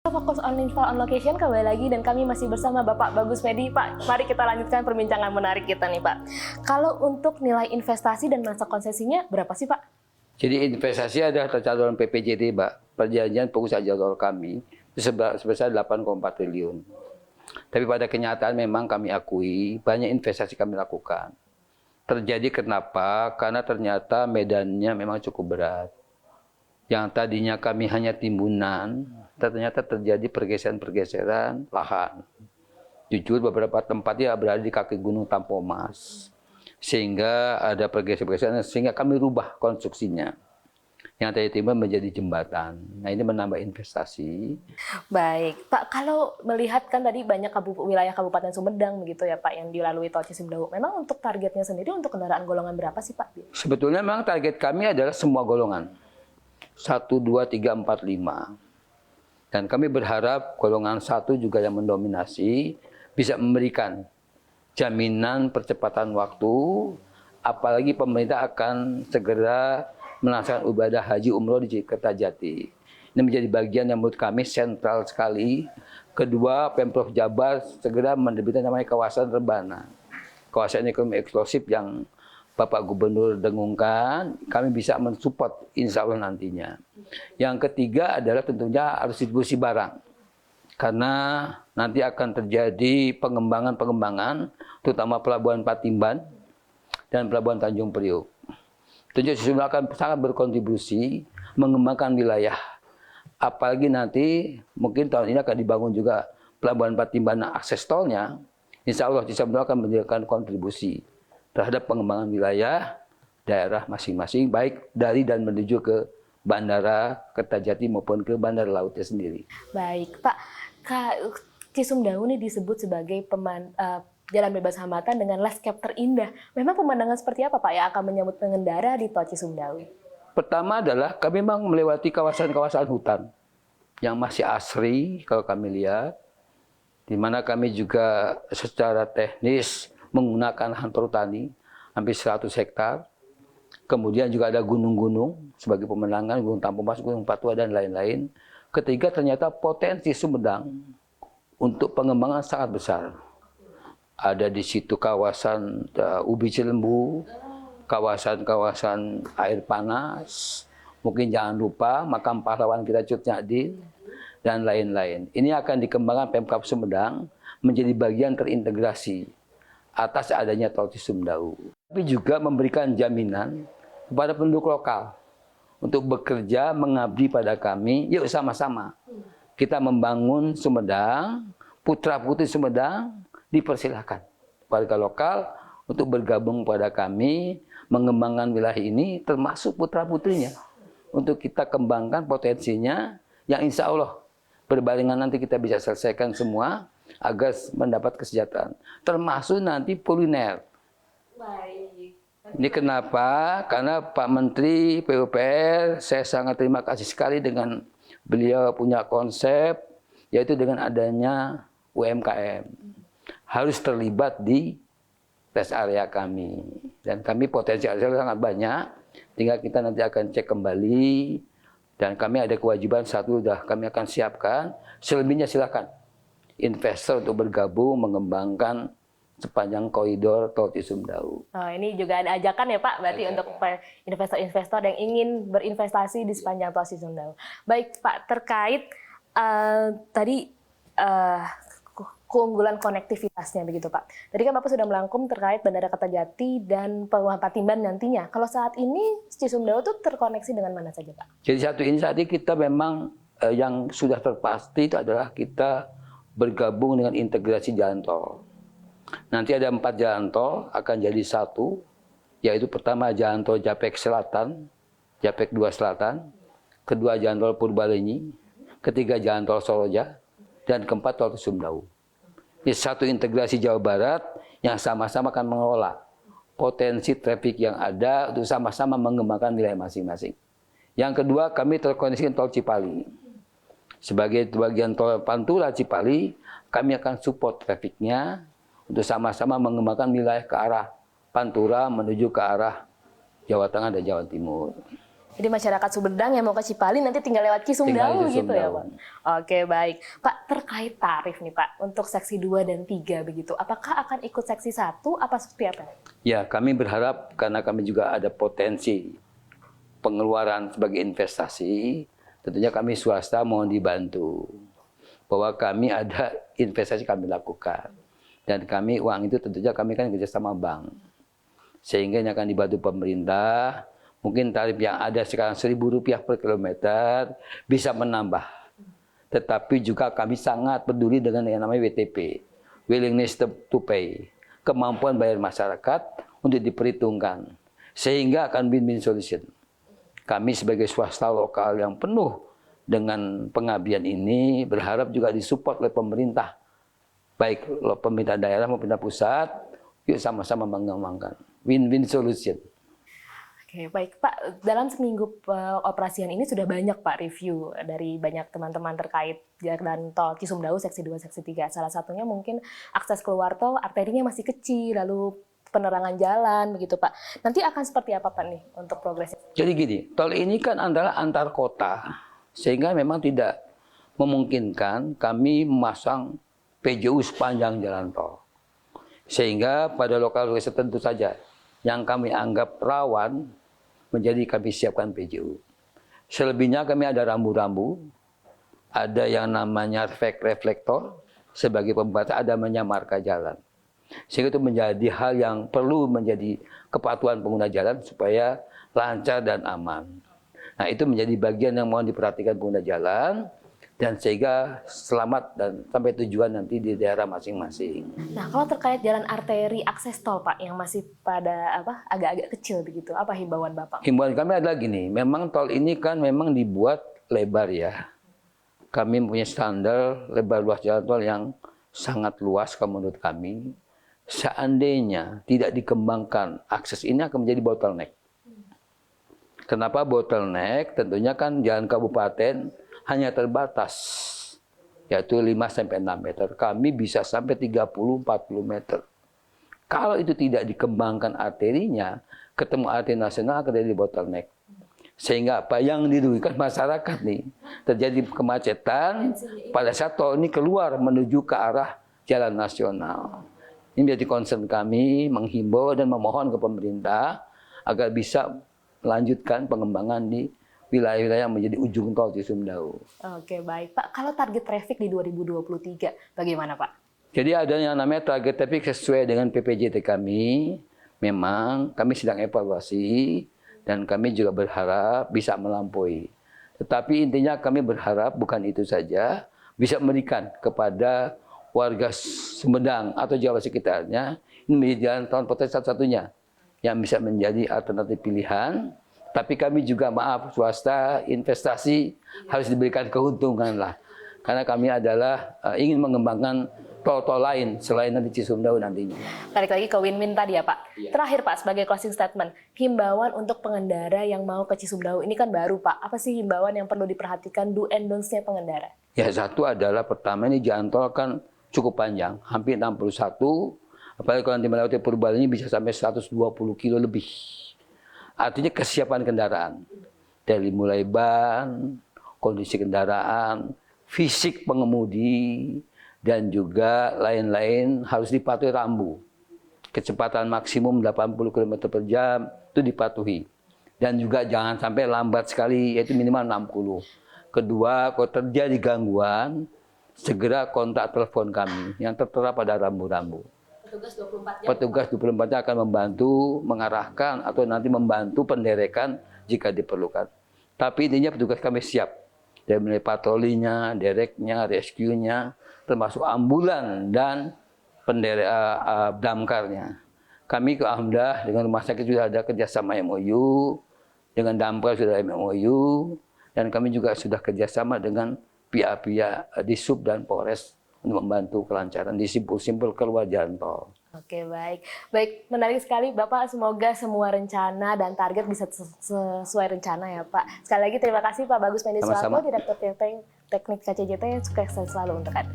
Fokus on info on location kembali lagi dan kami masih bersama Bapak Bagus Medi. Pak, mari kita lanjutkan perbincangan menarik kita nih Pak. Kalau untuk nilai investasi dan masa konsesinya berapa sih Pak? Jadi investasi adalah tercantum PPJT, Mbak. Perjanjian pengusaha jadwal kami sebesar 8,4 triliun. Tapi pada kenyataan memang kami akui banyak investasi kami lakukan. Terjadi kenapa? Karena ternyata medannya memang cukup berat. Yang tadinya kami hanya timbunan, ternyata terjadi pergeseran-pergeseran lahan. Jujur beberapa tempatnya berada di kaki Gunung Tampomas. Sehingga ada pergeseran-pergeseran sehingga kami rubah konstruksinya. Yang tadi timbul menjadi jembatan. Nah, ini menambah investasi. Baik, Pak, kalau melihat kan tadi banyak wilayah Kabupaten Sumedang begitu ya Pak yang dilalui tol Cisumdawu. Memang untuk targetnya sendiri untuk kendaraan golongan berapa sih Pak? Sebetulnya memang target kami adalah semua golongan. 1, 2, 3, 4, 5. Dan kami berharap golongan 1 juga yang mendominasi bisa memberikan jaminan percepatan waktu, apalagi pemerintah akan segera melaksanakan ibadah haji umroh di Kertajati. Ini menjadi bagian yang menurut kami sentral sekali. Kedua, Pemprov Jabar segera menerbitkan namanya kawasan Rebana. Kawasan ekonomi eksklusif yang Bapak Gubernur dengungkan, kami bisa mensupport insya Allah nantinya. Yang ketiga adalah tentunya harus distribusi barang. Karena nanti akan terjadi pengembangan-pengembangan, terutama Pelabuhan Patimban dan Pelabuhan Tanjung Priok. Tentunya Cisumdawu akan sangat berkontribusi mengembangkan wilayah. Apalagi nanti mungkin tahun ini akan dibangun juga Pelabuhan Patimban akses tolnya. Insya Allah Cisumdawu akan memberikan kontribusi terhadap pengembangan wilayah daerah masing-masing, baik dari dan menuju ke Bandara Kertajati maupun ke Bandara Lautnya sendiri. Baik, Pak. Cisumdawu ini disebut sebagai jalan bebas hambatan dengan landscape terindah. Memang pemandangan seperti apa Pak yang akan menyambut pengendara di tol Cisumdawu? Pertama adalah kami memang melewati kawasan-kawasan hutan yang masih asri kalau kami lihat, di mana kami juga secara teknis menggunakan lahan perhutani hampir 100 hektar. Kemudian juga ada gunung-gunung sebagai pemandangan, Gunung Tampomas, Gunung Patua, dan lain-lain. Ketiga, ternyata potensi Sumedang untuk pengembangan sangat besar. Ada di situ kawasan Ubi Cilembu, kawasan-kawasan air panas, mungkin jangan lupa makam pahlawan kita Cut Nyak, dan lain-lain. Ini akan dikembangkan Pemkab Sumedang menjadi bagian terintegrasi atas adanya tol Cisumdawu. Tapi juga memberikan jaminan kepada penduduk lokal untuk bekerja mengabdi pada kami. Yuk sama-sama kita membangun Sumedang, putra-putri Sumedang dipersilahkan warga lokal untuk bergabung pada kami, mengembangkan wilayah ini termasuk putra-putrinya. Untuk kita kembangkan potensinya yang insya Allah berbarengan nanti kita bisa selesaikan semua agar mendapat kesejahteraan. Termasuk nanti kuliner. Baik. Ini kenapa? Karena Pak Menteri PUPR, saya sangat terima kasih sekali dengan beliau punya konsep, yaitu dengan adanya UMKM. Harus terlibat di rest area kami. Dan kami potensi area sangat banyak, tinggal kita nanti akan cek kembali. Dan kami ada kewajiban satu, sudah kami akan siapkan, selebihnya silakan investor untuk bergabung mengembangkan sepanjang koridor tol Cisumdawu. Oh, ini juga ada ajakan ya Pak, berarti untuk investor-investor yang ingin berinvestasi di sepanjang tol Cisumdawu. Baik Pak, terkait tadi keunggulan konektivitasnya begitu Pak. Tadi kan Bapak sudah melangkum terkait Bandara Kertajati dan Pelabuhan Patimban nantinya. Kalau saat ini Cisumdawu itu terkoneksi dengan mana saja Pak? Jadi saat ini kita memang yang sudah terpasti itu adalah kita bergabung dengan integrasi jalan tol. Nanti ada 4 jalan tol akan jadi satu, yaitu pertama jalan tol Japek Selatan, Japek 2 Selatan, kedua jalan tol Purbalenyi, ketiga jalan tol Soroja, dan keempat tol Cisumdawu. Ini satu integrasi Jawa Barat yang sama-sama akan mengelola potensi trafik yang ada untuk sama-sama mengembangkan wilayah masing-masing. Yang kedua, kami terkoneksi tol Cipali. Sebagai bagian tol Pantura Cipali, kami akan support trafiknya untuk sama-sama mengembangkan wilayah ke arah Pantura menuju ke arah Jawa Tengah dan Jawa Timur. Jadi masyarakat Sumedang yang mau ke Cipali nanti tinggal lewat Tinggal Cisumdawu di gitu ya, Cisumdawu. Pak? Oke, baik. Pak, terkait tarif nih, Pak, untuk seksi 2 dan 3 begitu. Apakah akan ikut seksi 1 apa seperti apa? Ya, kami berharap karena kami juga ada potensi pengeluaran sebagai investasi, tentunya kami swasta mohon dibantu. Bahwa kami ada investasi kami lakukan. Dan kami, uang itu tentunya kami kan kerjasama bank. Sehingga ini akan dibantu pemerintah. Mungkin tarif yang ada sekarang Rp1.000 per kilometer bisa menambah. Tetapi juga kami sangat peduli dengan yang namanya WTP. Willingness to pay. Kemampuan bayar masyarakat untuk diperhitungkan. Sehingga akan win-win solution. Kami sebagai swasta lokal yang penuh dengan pengabdian ini berharap juga disupport oleh pemerintah. Baik pemerintah daerah maupun pemerintah pusat, yuk sama-sama mengembangkan. Win-win solution. Oke, baik Pak. Dalam seminggu operasian ini sudah banyak Pak review dari banyak teman-teman terkait jalan tol Cisumdawu seksi 2, seksi 3. Salah satunya mungkin akses keluar tol arterinya masih kecil, lalu penerangan jalan begitu Pak. Nanti akan seperti apa Pak nih untuk progresnya? Jadi gini, tol ini kan adalah antar kota, sehingga memang tidak memungkinkan kami memasang PJU sepanjang jalan tol. Sehingga pada lokasi tertentu saja yang kami anggap rawan menjadi kami siapkan PJU. Selebihnya kami ada rambu-rambu, ada yang namanya reflektor sebagai pembatas, ada namanya marka jalan. Sehingga itu menjadi hal yang perlu menjadi kepatuhan pengguna jalan supaya lancar dan aman. Nah, itu menjadi bagian yang mohon diperhatikan pengguna jalan dan sehingga selamat dan sampai tujuan nanti di daerah masing-masing. Nah, kalau terkait jalan arteri akses tol Pak yang masih pada agak-agak kecil begitu, apa himbauan Bapak? Himbauan kami adalah gini, memang tol ini kan memang dibuat lebar ya. Kami punya standar lebar luas jalan tol yang sangat luas menurut kami. Seandainya tidak dikembangkan, akses ini akan menjadi bottleneck. Kenapa bottleneck? Tentunya kan jalan kabupaten hanya terbatas, yaitu 5-6 meter. Kami bisa sampai 30-40 meter. Kalau itu tidak dikembangkan arterinya, ketemu arteri nasional akan jadi bottleneck. Sehingga apa yang dirugikan masyarakat nih, terjadi kemacetan pada saat tol ini keluar menuju ke arah jalan nasional. Ini menjadi concern kami, menghimbau dan memohon ke pemerintah agar bisa melanjutkan pengembangan di wilayah-wilayah yang menjadi ujung tol Cisumdawu. Oke, baik Pak. Kalau target traffic di 2023 bagaimana Pak? Jadi ada yang namanya target traffic sesuai dengan PPJT kami. Memang kami sedang evaluasi dan kami juga berharap bisa melampaui. Tetapi intinya kami berharap bukan itu saja, bisa memberikan kepada warga Sumedang atau Jawa sekitarnya ini menjadi jalan transportasi satu-satunya yang bisa menjadi alternatif pilihan. Tapi kami juga maaf swasta investasi harus diberikan keuntungan lah. Karena kami adalah ingin mengembangkan tol-tol lain selain nanti Cisumdawu nantinya. Balik lagi ke win-win tadi ya Pak. Iya. Terakhir Pak, sebagai closing statement, himbauan untuk pengendara yang mau ke Cisumdawu ini kan baru Pak. Apa sih himbauan yang perlu diperhatikan do and don'ts-nya pengendara? Ya, satu adalah pertama ini jalan tol kan cukup panjang, hampir 61. Apalagi kalau nanti melewati Purbalingga bisa sampai 120 kilo lebih. Artinya kesiapan kendaraan. Dari mulai ban, kondisi kendaraan, fisik pengemudi, dan juga lain-lain harus dipatuhi rambu. Kecepatan maksimum 80 km per jam itu dipatuhi. Dan juga jangan sampai lambat sekali, yaitu minimal 60. Kedua, kalau terjadi gangguan, segera kontak telepon kami yang tertera pada rambu-rambu. Petugas 24 jam akan membantu, mengarahkan, atau nanti membantu penderekan jika diperlukan. Tapi intinya petugas kami siap. Dari mulai patrolinya, dereknya, rescue-nya, termasuk ambulan dan damkarnya. Kami alhamdulillah dengan rumah sakit sudah ada kerjasama MOU, dengan damkar sudah MOU, dan kami juga sudah kerjasama dengan pihak-pihak Disub dan Polres untuk membantu kelancaran di simpul-simpul keluar jalan tol. Oke, baik. Baik, menarik sekali Bapak. Semoga semua rencana dan target bisa sesuai rencana ya Pak. Sekali lagi terima kasih Pak Bagus Mendiswato, Direktur Teknik KCJT. Sukses selalu untuk Anda.